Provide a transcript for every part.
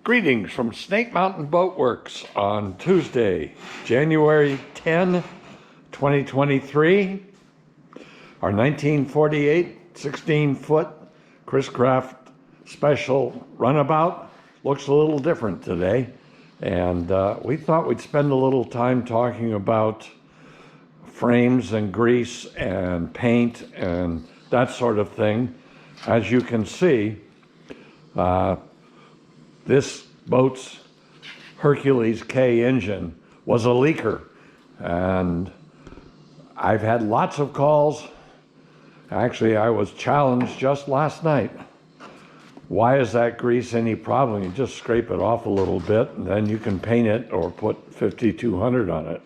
Greetings from Snake Mountain Boat Works on Tuesday, January 10, 2023. Our 1948 16-foot chris-crast special runabout looks a little different today. And we thought we'd spend a little time talking about frames and grease and paint and that sort of thing. As you can see, this boat's Hercules K engine was a leaker, and I've had lots of calls. Actually, I was challenged just last night. Why is that grease any problem? You just scrape it off a little bit and then you can paint it or put 5200 on it.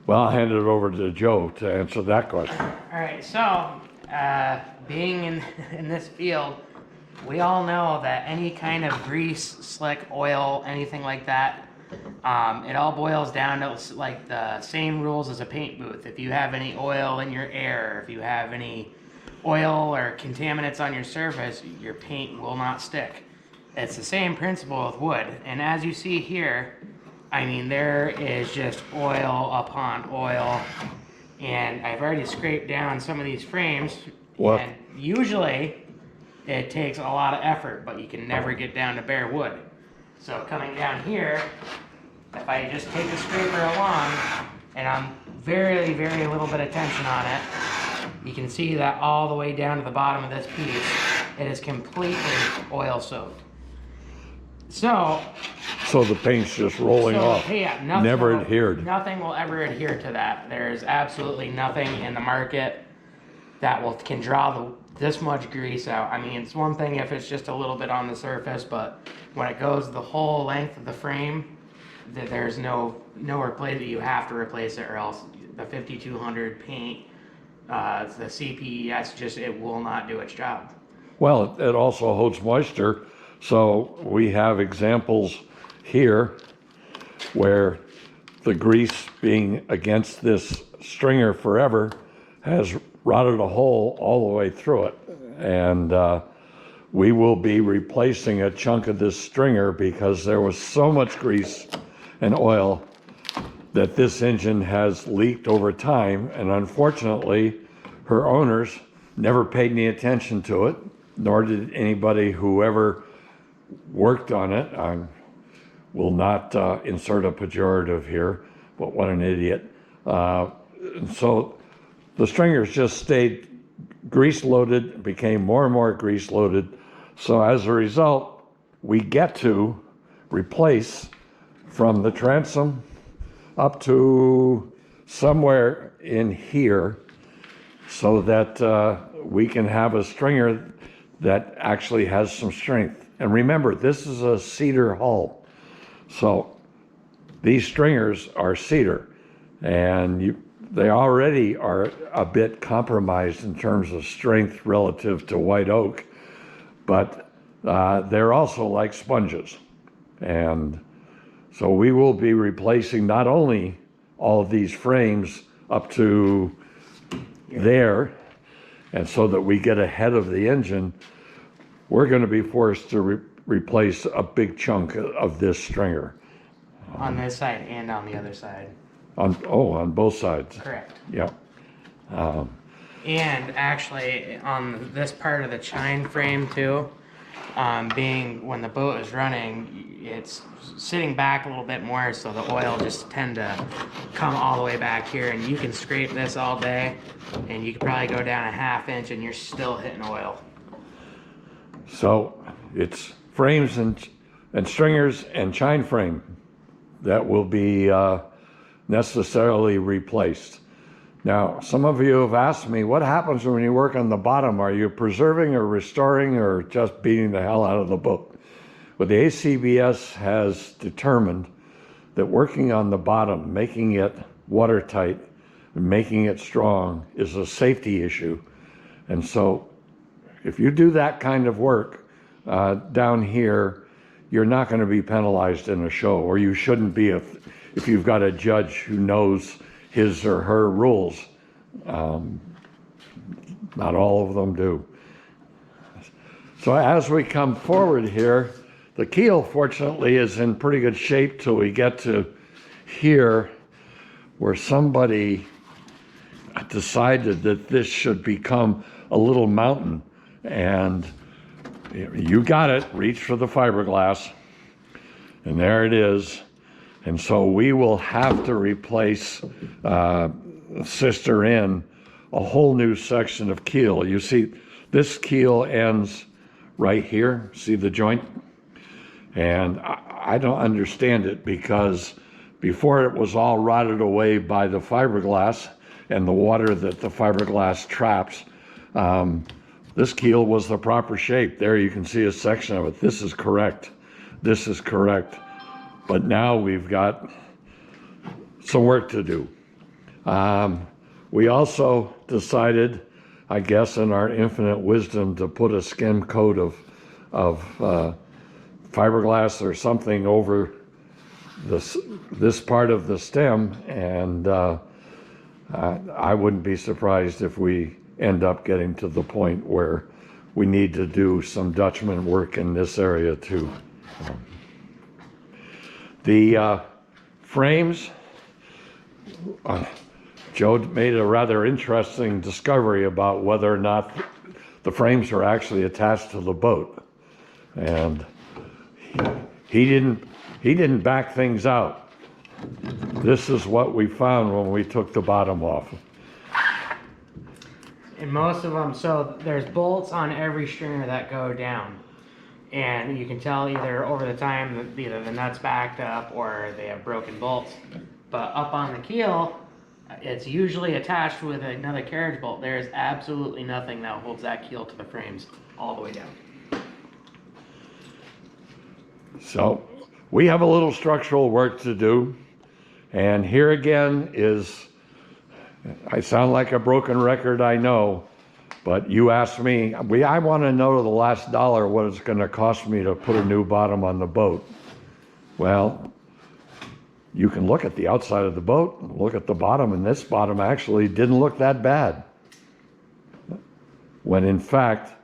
Well, I'll hand it over to Joe to answer that question. All right, so being in this field, we all know that any kind of grease, slick, oil, anything like that, it all boils down to like the same rules as a paint booth. If you have any oil in your air, if you have any oil or contaminants on your surface, your paint will not stick. It's the same principle with wood. And as you see here, I mean, there is just oil upon oil. And I've already scraped down some of these frames. What? And usually it takes a lot of effort, but you can never get down to bare wood. So coming down here, if I just take the scraper along and I'm very little bit of tension on it, you can see that all the way down to the bottom of this piece, it is completely oil soaked. So the paint's just rolling off. Yeah, never adhered. Nothing will ever adhere to that. There's absolutely nothing in the market that can draw this much grease out. I mean, it's one thing if it's just a little bit on the surface, but when it goes the whole length of the frame, there's no replace it. You have to replace it, or else the 5200 paint, the CPES, it will not do its job. Well, it also holds moisture. So we have examples here where the grease being against this stringer forever has rotted a hole all the way through it. And we will be replacing a chunk of this stringer because there was so much grease and oil that this engine has leaked over time. And unfortunately, her owners never paid any attention to it, nor did anybody who ever worked on it. I will not insert a pejorative here, but what an idiot. So the stringers just stayed grease loaded, became more and more grease loaded. So as a result, we get to replace from the transom up to somewhere in here so that we can have a stringer that actually has some strength. And remember, this is a cedar hull. So these stringers are cedar, and they already are a bit compromised in terms of strength relative to white oak, but they're also like sponges. And so we will be replacing not only all of these frames up to there, and so that we get ahead of the engine, we're going to be forced to replace a big chunk of this stringer. On this side and on the other side. On both sides. Correct. Yeah. And actually on this part of the chine frame too, being when the boat is running, it's sitting back a little bit more, so the oil just tend to come all the way back here, and you can scrape this all day and you can probably go down a ½ inch and you're still hitting oil. So it's frames and stringers and chine frame that will be necessarily replaced. Now, some of you have asked me, what happens when you work on the bottom? Are you preserving or restoring or just beating the hell out of the boat? Well, the ACBS has determined that working on the bottom, making it watertight, and making it strong is a safety issue. And so if you do that kind of work down here, you're not going to be penalized in a show, or you shouldn't be if you've got a judge who knows his or her rules. Not all of them do. So as we come forward here, the keel, fortunately, is in pretty good shape till we get to here, where somebody decided that this should become a little mountain. And you got it, reach for the fiberglass. And there it is. And so we will have to replace, sister in, a whole new section of keel. You see, this keel ends right here. See the joint? And I don't understand it, because before it was all rotted away by the fiberglass and the water that the fiberglass traps. This keel was the proper shape. There you can see a section of it. This is correct. This is correct. But now we've got some work to do. We also decided, I guess in our infinite wisdom, to put a skim coat of fiberglass or something over this part of the stem, and I wouldn't be surprised if we end up getting to the point where we need to do some Dutchman work in this area too. The frames, Joe made a rather interesting discovery about whether or not the frames are actually attached to the boat, and he didn't back things out. This is what we found when we took the bottom off. And most of them, so there's bolts on every stringer that go down. And you can tell either over the time that either the nut's backed up or they have broken bolts. But up on the keel, it's usually attached with another carriage bolt. There's absolutely nothing that holds that keel to the frames all the way down. So we have a little structural work to do. And here again is, I sound like a broken record, I know, but you asked me, I want to know to the last dollar what it's going to cost me to put a new bottom on the boat. Well, you can look at the outside of the boat, look at the bottom, and this bottom actually didn't look that bad. When in fact,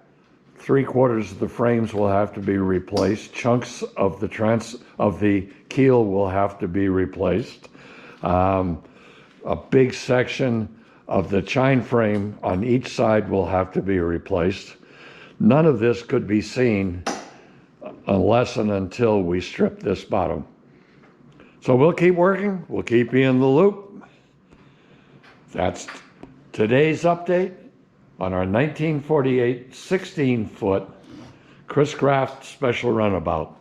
3/4 of the frames will have to be replaced. Chunks of the keel will have to be replaced. A big section of the chine frame on each side will have to be replaced. None of this could be seen unless and until we strip this bottom. So we'll keep working. We'll keep you in the loop. That's today's update on our 1948 16-foot Chris-crast special runabout.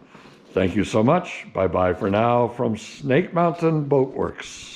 Thank you so much. Bye-bye for now from Snake Mountain Boat Works.